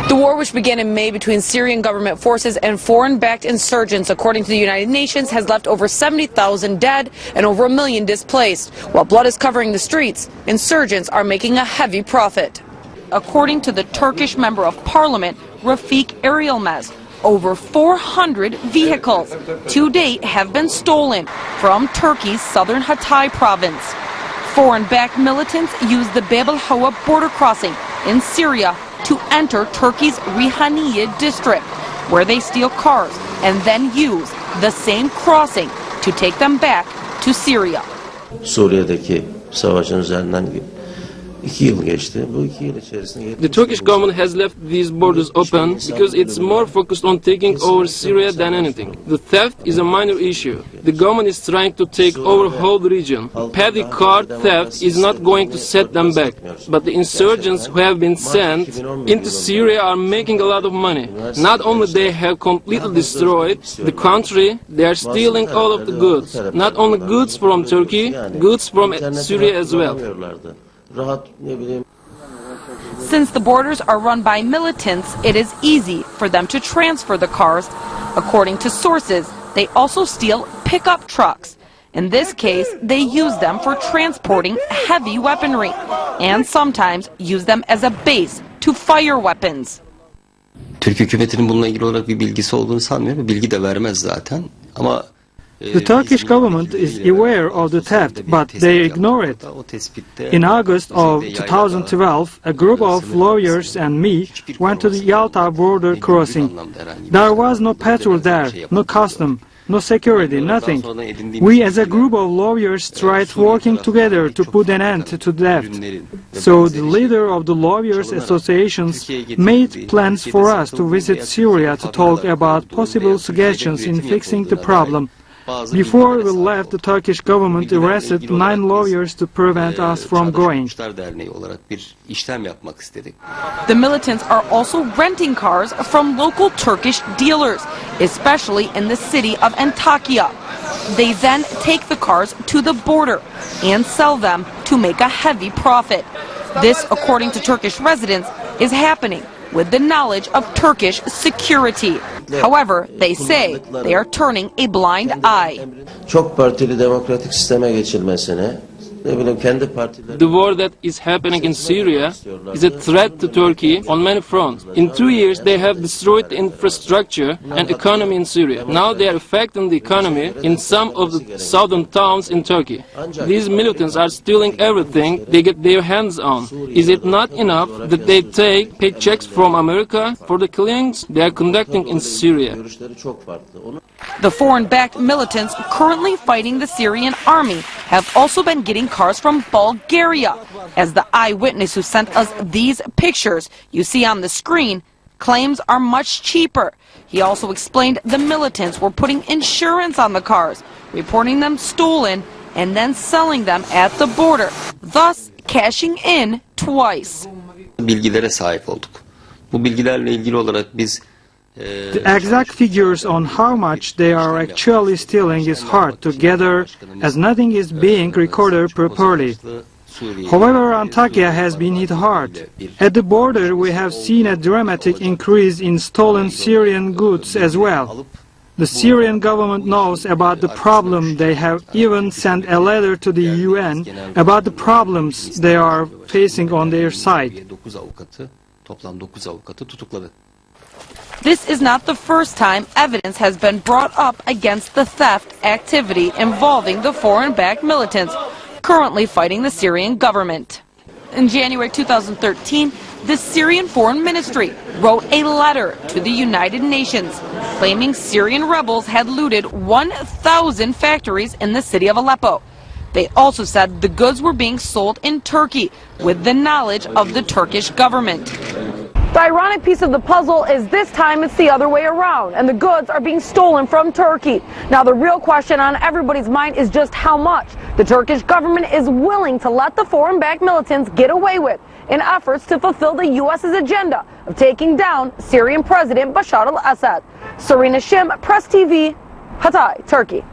The war, which began in May between Syrian government forces and foreign-backed insurgents, according to the United Nations, has left over 70,000 dead and over 1 million displaced. While blood is covering the streets, insurgents are making a heavy profit. According to the Turkish member of parliament, Rafik Erilmez, over 400 vehicles to date have been stolen from Turkey's southern Hatay province. Foreign-backed militants use the Bab al-Hawa border crossing in Syria to enter Turkey's Rihaniye district, where they steal cars and then use the same crossing to take them back to Syria. Suriye'deki savaşın üzerinden 2 yıl geçti. Bu 2 yıl içerisinde The Turkish government has left these borders open because it's more focused on taking over Syria than anything. The theft is a minor issue. The government is trying to take over whole region. Petty car theft is not going to set them back. But the insurgents who have been sent into Syria are making a lot of money. Not only they have completely destroyed the country, they are stealing all of the goods. Not only goods from Turkey, goods from Syria as well. Since the borders are run by militants, it is easy for them to transfer the cars. According to sources, they also steal pickup trucks. In this case, they use them for transporting heavy weaponry and sometimes use them as a base to fire weapons. Türk hükümetinin bununla ilgili olarak bir bilgisi olduğunu sanmıyorum. Bilgi de vermez zaten. Ama the Turkish government is aware of the theft, but they ignore it. In August of 2012, a group of lawyers and me went to the Yalta border crossing. There was no patrol there, no custom, no security, nothing. We as a group of lawyers tried working together to put an end to theft. So the leader of the lawyers associations made plans for us to visit Syria to talk about possible suggestions in fixing the problem. Before we left, the Turkish government arrested 9 lawyers to prevent us from going. The militants are also renting cars from local Turkish dealers, especially in the city of Antakya. They then take the cars to the border and sell them to make a heavy profit. This, according to Turkish residents, is happening with the knowledge of Turkish security. However, they say they are turning a blind eye. Çok partili demokratik sisteme geçilmesine, the war that is happening in Syria is a threat to Turkey on many fronts. In 2 years, they have destroyed the infrastructure and economy in Syria. Now they are affecting the economy in some of the southern towns in Turkey. These militants are stealing everything they get their hands on. Is it not enough that they take paychecks from America for the killings they are conducting in Syria? The foreign-backed militants currently fighting the Syrian army have also been getting cars from Bulgaria, as the eyewitness who sent us these pictures you see on the screen claims are much cheaper. He also explained the militants were putting insurance on the cars, reporting them stolen, and then selling them at the border, thus cashing in twice. Bilgilere sahip olduk. Bu bilgilerle ilgili olarak biz the exact figures on how much they are actually stealing is hard to gather, as nothing is being recorded properly. However, Antakya has been hit hard. At the border, we have seen a dramatic increase in stolen Syrian goods as well. The Syrian government knows about the problem. They have even sent a letter to the UN about the problems they are facing on their side. This is not the first time evidence has been brought up against the theft activity involving the foreign-backed militants currently fighting the Syrian government. In January 2013, the Syrian Foreign Ministry wrote a letter to the United Nations claiming Syrian rebels had looted 1,000 factories in the city of Aleppo. They also said the goods were being sold in Turkey with the knowledge of the Turkish government. The ironic piece of the puzzle is this time it's the other way around, and the goods are being stolen from Turkey. Now the real question on everybody's mind is just how much the Turkish government is willing to let the foreign-backed militants get away with in efforts to fulfill the U.S.'s agenda of taking down Syrian President Bashar al-Assad. Serena Shim, Press TV, Hatay, Turkey.